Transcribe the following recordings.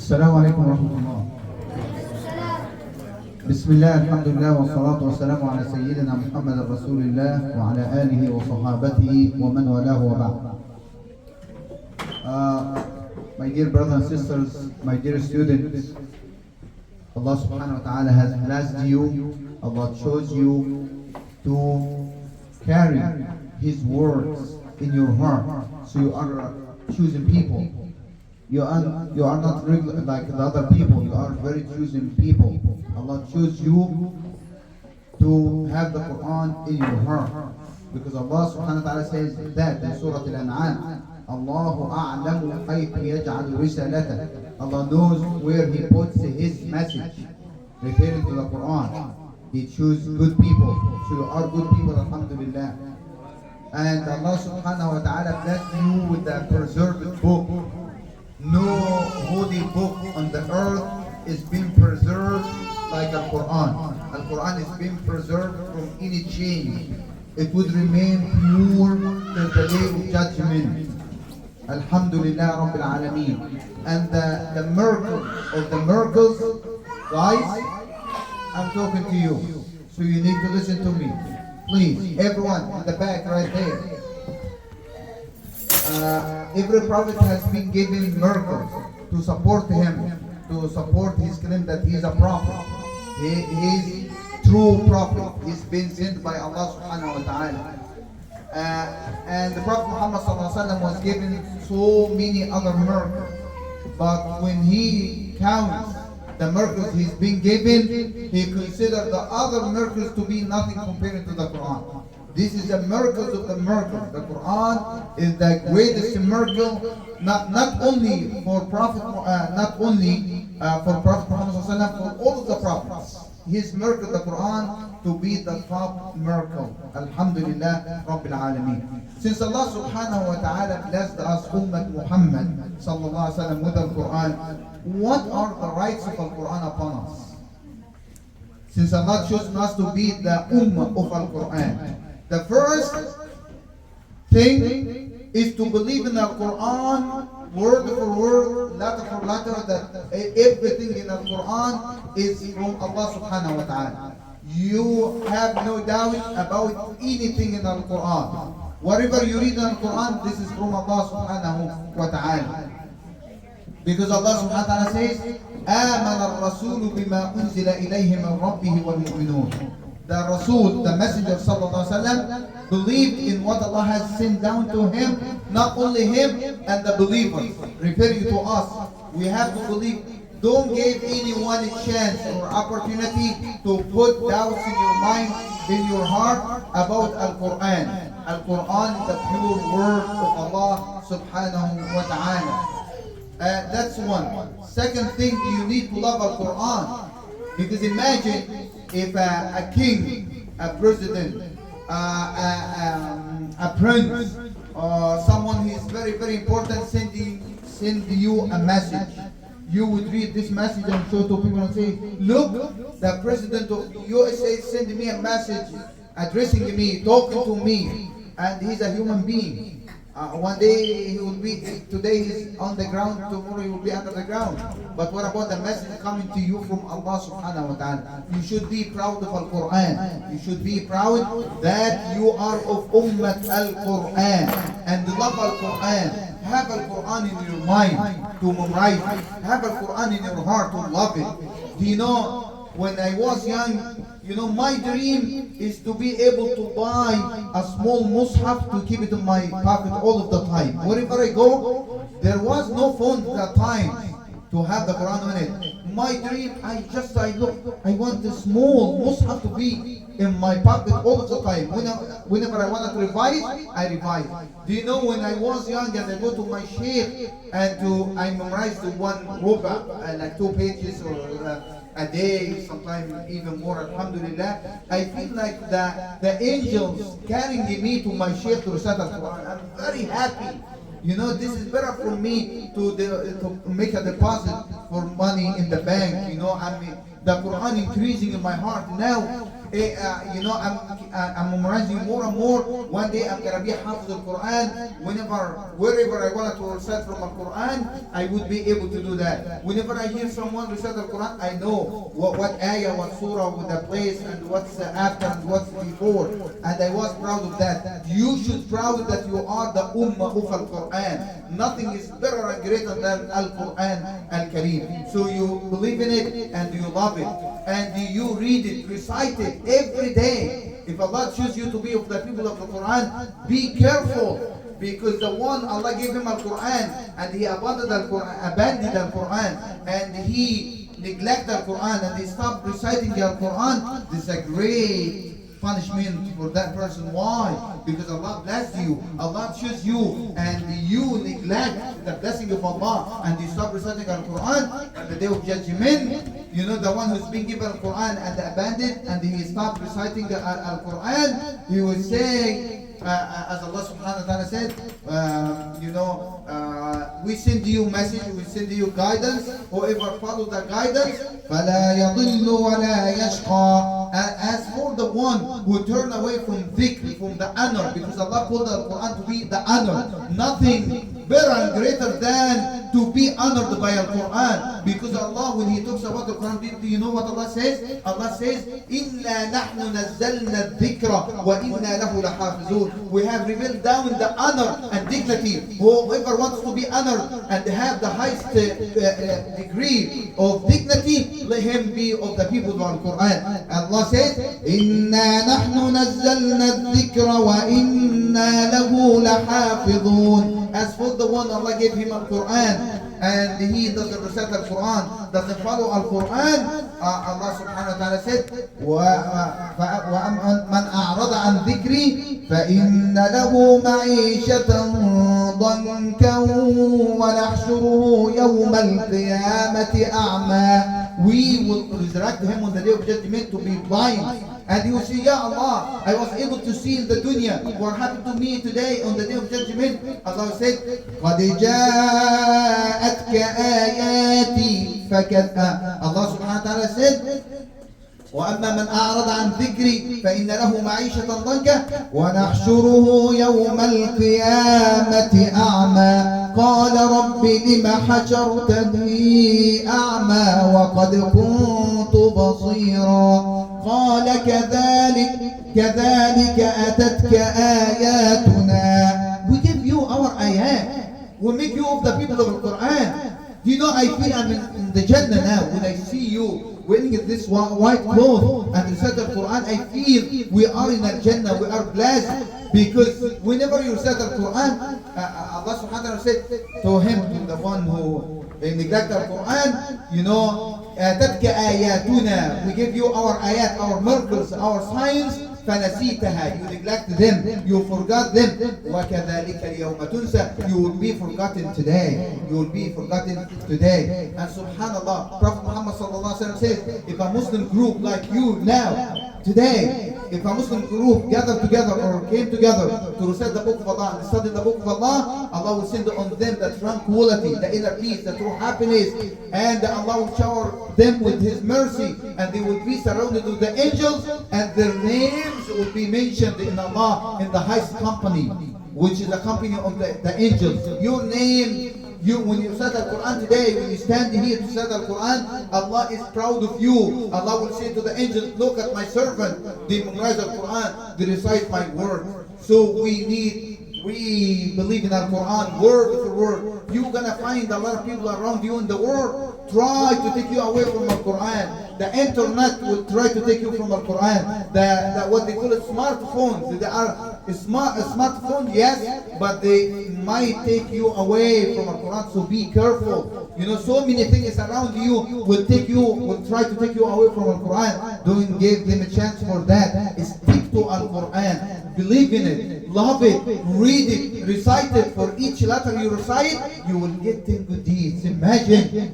السلام عليكم ورحمة الله. بسم الله الحمد لله والصلاة والسلام على سيدنا محمد رسول الله وعلى آله وصحابته ومن والاه وبعد. My dear brothers and sisters, my dear students, Allah subhanahu wa ta'ala has blessed you. Allah chose you to carry His words in your heart. So you are choosing people. You are not regular like the other people. You are very choosing people. Allah chose you to have the Quran in your heart. Because Allah subhanahu wa ta'ala says that in Surah Al-An'am, Allahu a'lamu haythu yaj'alu risalata. Allah knows where He puts His message. Referring to the Quran. He chose good people. So you are good people, alhamdulillah. And Allah subhanahu wa ta'ala blessed you with the preserved book. No holy book on the earth is being preserved like Al-Quran. Al-Quran is being preserved from any change. It would remain pure till the day of judgment. Alhamdulillah Rabbil Alameen. And the miracle of the miracles, guys, I'm talking to you. So you need to listen to me. Please, everyone in the back right there. Every prophet has been given miracles to support him, to support his claim that he is a prophet. He is true prophet. He's been sent by Allah subhanahu wa ta'ala. And the Prophet Muhammad sallallahu alaihi wasallam was given so many other miracles. But when he counts the miracles he's been given, he considers the other miracles to be nothing compared to the Quran. This is the miracles of the miracles. The Quran is the greatest miracle, not only for Prophet, for Prophet Muhammad ﷺ, for all of the prophets. His miracle, the Quran, to be the top miracle. Alhamdulillah Rabbil Alameen. Since Allah subhanahu wa ta'ala blessed us, Ummah Muhammad sallallahu alaihi wasallam, with the Quran, what are the rights of the Quran upon us? Since Allah chosen us to be the Ummah of Al-Quran, the first thing is to believe in the Quran word for word, letter for letter, that everything in the Quran is from Allah subhanahu wa ta'ala. You have no doubt about anything in the Quran. Whatever you read in the Quran, this is from Allah subhanahu wa ta'ala. Because Allah subhanahu wa ta'ala says, آمن الرسول بما أنزل إليه من ربه والمؤمنون. The Rasul, the Messenger sallallahu alaihi wasallam, believed in what Allah has sent down to him, not only him and the believers. Referring to us, we have to believe. Don't give anyone a chance or opportunity to put doubts in your mind, in your heart about Al-Quran. Al-Quran is the pure word of Allah subhanahu wa ta'ala. That's one. Second thing, you need to love Al-Quran. Because imagine if a king, a president, a prince, or someone who is very, very important send you a message. You would read this message and show to people and say, look, the president of USA sent me a message addressing me, talking to me, and he's a human being. One day he will be, today he's on the ground, tomorrow he will be under the ground. But what about the message coming to you from Allah subhanahu wa ta'ala? You should be proud of Al-Quran. You should be proud that you are of Ummah Al-Quran. And love Al-Quran. Have Al-Quran in your mind to memorize it. Have Al-Quran in your heart to love it. Do you know, when I was young, my dream is to be able to buy a small mushaf to keep it in my pocket all of the time. Wherever I go, there was no phone at that time to have the Quran on it. My dream, I want the small mushaf to be in my pocket all of the time. Whenever I want to revise, I revise. Do you know, when I was young and I go to my sheikh and I memorize the one ruba, like 2 pages or a day, sometimes even more, alhamdulillah, I feel like the angels carrying me to my sheikh to recite Al-Quran. I'm very happy. This is better for me to make a deposit for money in the bank. The Quran increasing in my heart. Now, You know, I'm memorizing more and more. One day I'm gonna be Hafiz al-Quran. Wherever I wanted to recite from al-Quran, I would be able to do that. Whenever I hear someone recite al-Quran, I know what ayah, what surah, with the place, and what's after and what's before. And I was proud of that. You should proud that you are the ummah of al-Quran. Nothing is better and greater than al-Quran al-Kareem. So you believe in it and you love it. And you read it, recite it every day. If Allah chooses you to be of the people of the Quran, be careful. Because the one Allah gave him al-Quran and he abandoned al-Quran and he neglected al-Quran and he stopped reciting the al-Quran, this is a great punishment for that person. Why? Because Allah blessed you, Allah chose you, and you neglect the blessing of Allah and you stop reciting al-Quran. At the day of judgment, you know, the one who's been given al-Quran and abandoned and he stopped reciting the al-Quran, he will say, as Allah subhanahu wa ta'ala said, we send you message, we send you guidance. Whoever follow the guidance, فَلَا يَضِلُّ وَلَا يَشْقَى. As for the one who turn away from dhikr, from the honor, because Allah called the Quran to be the honor. Nothing better and greater than to be honored by al-Quran. Because Allah, when He talks about the Quran, do you know what Allah says? Allah says, إِنَّا نَحْنُ نَزَّلْنَا الذِّكْرَ وَإِنَّا لَهُ لَحَافِظُونَ. We have revealed down the honor and dignity. Whoever wants to be honored and have the highest degree of dignity, let him be of the people of al-Quran. Allah says, إِنَّا نَحْنُ نَزَّلْنَا الذِّكْرَ وَإِنَّا لَهُ لَحَافِظُونَ. As for the one Allah gave him al-Quran and he doesn't recite al-Quran, doesn't follow al-Quran, Allah subhanahu wa ta'ala said, وَمَنْ أَعْرَضَ عَنْ ذِكْرِي فَإِنَّ لَهُ مَعِيشَةً ضَنْكًا وَنَحْشُرُهُ يَوْمَ الْقِيَامَةِ أَعْمَى. We will resurrect him on the day of judgment to be blind. And he will say, Ya Allah, I was able to see in the dunya. What happened to me today on the day of judgment? Allah said, قَدْ جَاءَتْكَ آيَاتِي فَكَذَّبَ. Allah subhanahu wa ta'ala said, وَأَمَّا مَنْ أَعْرَضَ عَنْ ذِكْرِي فَإِنَّ لَهُ مَعِيشَةً ضَنْكًا وَنَحْشُرُهُ يَوْمَ الْقِيَامَةِ أَعْمَى قَالَ رَبِّ لِمَ حَشَرْتَنِي أَعْمَى وَقَدْ كُنْتُ بَصِيرًا قَالَ كَذَلِكَ أَتَتْكَ آيَاتُنَا. We give you our ayat. We make you of the people of the Quran. You know, I feel I'm in the Jannah now when I see you wearing this white cloth and recite the Quran. I feel we are in Al Jannah, we are blessed, because whenever you recite the Quran, Allah subhanahu wa ta'ala said to him, to the one who neglect the Quran, you know, تَتْكَ آيَاتُنَا. We give you our ayat, our miracles, our signs. فَنَسِيتَهَا. You neglect them, you forgot them. وَكَذَلِكَ الْيَوْمَ تُنْسَى. You will be forgotten today. You will be forgotten today. And subhanallah, Prophet Muhammad sallallahu alaihi wasallam says, if a Muslim group like you now, today, if a Muslim group gathered together or came together to recite the book of Allah and study the book of Allah, Allah will send on them the tranquility, the inner peace, the true happiness, and Allah will shower them with His mercy, and they will be surrounded with the angels, and their names will be mentioned in Allah in the highest company, which is the company of the angels. Your name, when you recite the Quran today, when you stand here to recite the Quran, Allah is proud of you. Allah will say to the angels, look at my servant, they memorize the Quran, they recite my word. So we believe in our Quran word for word. You're gonna find a lot of people around you in the world try to take you away from the Quran. The internet will try to take you from the Quran. The what they call it smartphones. They are smartphone, yes, but they might take you away from the Quran. So be careful. You know, so many things around you will try to take you away from the Quran. Don't give them a chance for that. Stick to Al Quran. Believe in it, love it, read it, recite it. For each letter you recite, you will get 10 good deeds. Imagine,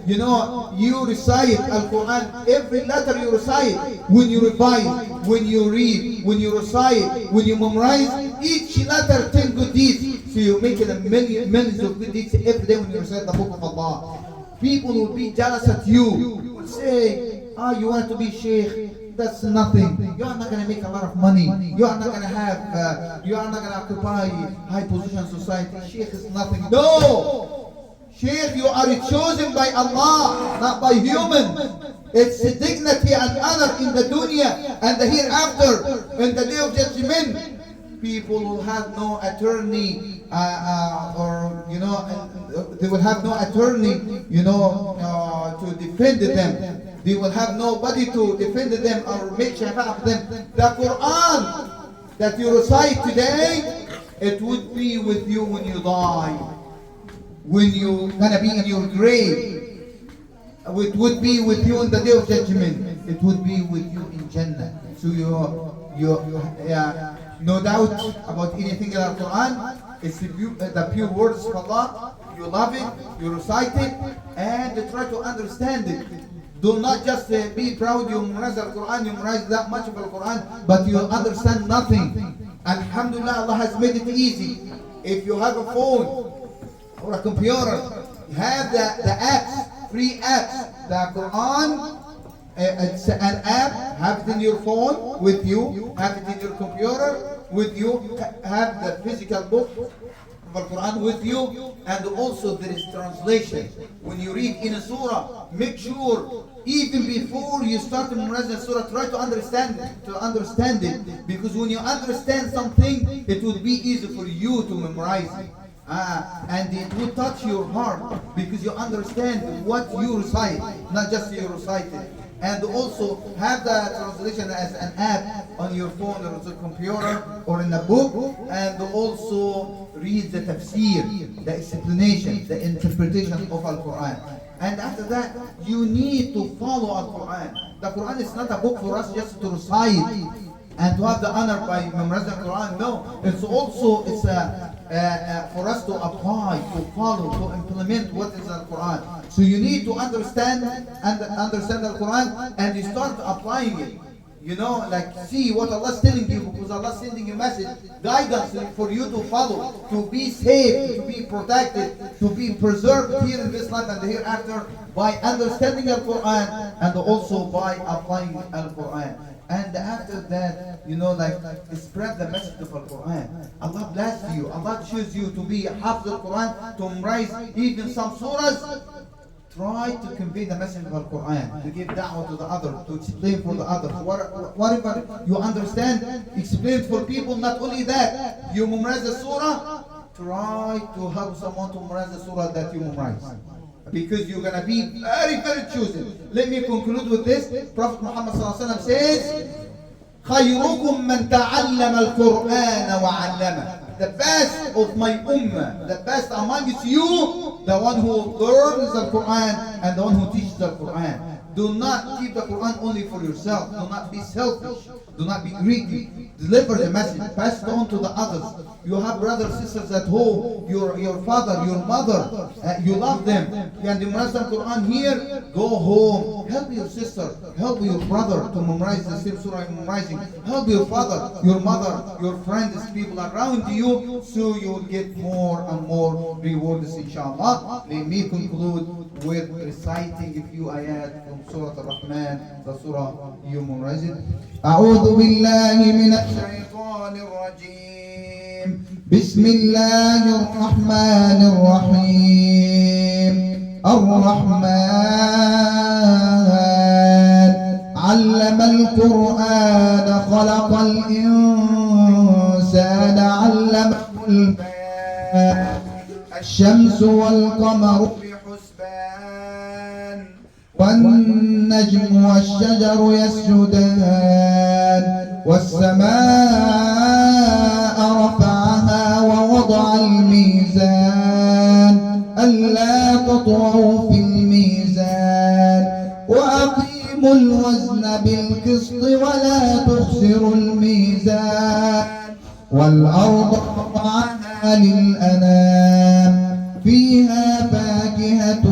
you know, you recite Al-Quran, every letter you recite, when you revise, when you read, when you recite, when you memorize, each letter 10 good deeds. So you're making millions of good deeds every day when you recite the book of Allah. People will be jealous at you. You will say, you want to be sheikh. that's nothing. You are not going to make a lot of money. You are not going to have, you are not going to occupy high position in society. Sheikh is nothing. No! Sheikh, you are chosen by Allah, not by human. It's a dignity and honor in the dunya and the hereafter, in the day of judgment. People will have no attorney, or they will have no attorney, to defend them. They will have nobody to defend them or make shafa'a for them. The Quran that you recite today, it would be with you when you die, when you're gonna be in your grave. It would be with you in the day of judgment. It would be with you in Jannah. So no doubt about anything in the Quran. It's the pure words of Allah. You love it, you recite it, and you try to understand it. Do not just be proud you memorize the Quran, you memorize that much of the Quran, but you understand nothing. Alhamdulillah, Allah has made it easy. If you have a phone or a computer, you have the apps, free apps. The Quran, it's an app, have it in your phone with you, have it in your computer with you, have the physical book of the Quran with you, and also there is translation. When you read in a surah, make sure even before you start memorizing the surah, try to understand it, because when you understand something, it will be easy for you to memorize it. And it will touch your heart because you understand what you recite, not just you recite it. And also have the translation as an app on your phone or the computer or in a book, and also read the tafsir, the explanation, the interpretation of Al-Quran. And after that, you need to follow Al-Quran. The Quran is not a book for us just to recite and to have the honor by memorizing the Quran. No, it's also for us to apply, to follow, to implement what is the Quran. So you need to understand the Quran, and you start applying it. Like see what Allah is telling you, because Allah is sending a message, guidance for you to follow, to be safe, to be protected, to be preserved here in this life and hereafter by understanding the Quran and also by applying the Quran. And after that, spread the message of the Quran. Allah bless you. Allah choose you to be Hafiz al-Quran, to memorize even some surahs. Try to convey the message of the Quran, to give da'wah to the other, to explain for the others. Whatever you understand, explain for people. Not only that, you memorize the surah, try to help someone to memorize the surah that you memorize. Because you're going to be very, very chosen. Let me conclude with this. Prophet Muhammad says, خَيْرُكُمْ مَنْ تَعَلَّمَ الْقُرْآنَ وَعَلَّمَهُ. The best of my ummah, the best amongst you, the one who learns the Quran and the one who teaches the Quran. Do not keep the Quran only for yourself. Do not be selfish. Do not be greedy. Deliver the message. Pass it on to the others. You have brothers, sisters at home. Your father, your mother. You love them. And you memorize the Quran here. Go home. Help your sister. Help your brother to memorize the same surah you're memorizing. Help your father, your mother, your friends, people around you, so you will get more and more rewards, inshallah. Let me conclude with reciting a few ayat from Surah Al-Rahman, the surah you memorize it. أعوذ بالله من الشيطان الرجيم. بسم الله الرحمن الرحيم. الرحمن علم القرآن خلق الإنسان علمه البيان. الشمس والقمر بحسبان والنجم والشجر يسجدان والسماء رفعها ووضع الميزان ألا تطغوا في الميزان وأقيموا الوزن بالقسط ولا تخسروا الميزان والأرض وضعها للأنام فيها فاكهة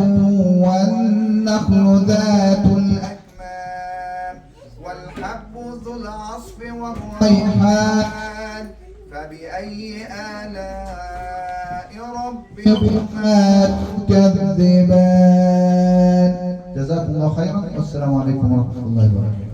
والنخل ذات الأكمام والحب ذو العصف والريحان فبأي آلاء ربكما تكذبان. جزاكم الله خيرا والسلام عليكم ورحمة الله وبركاته.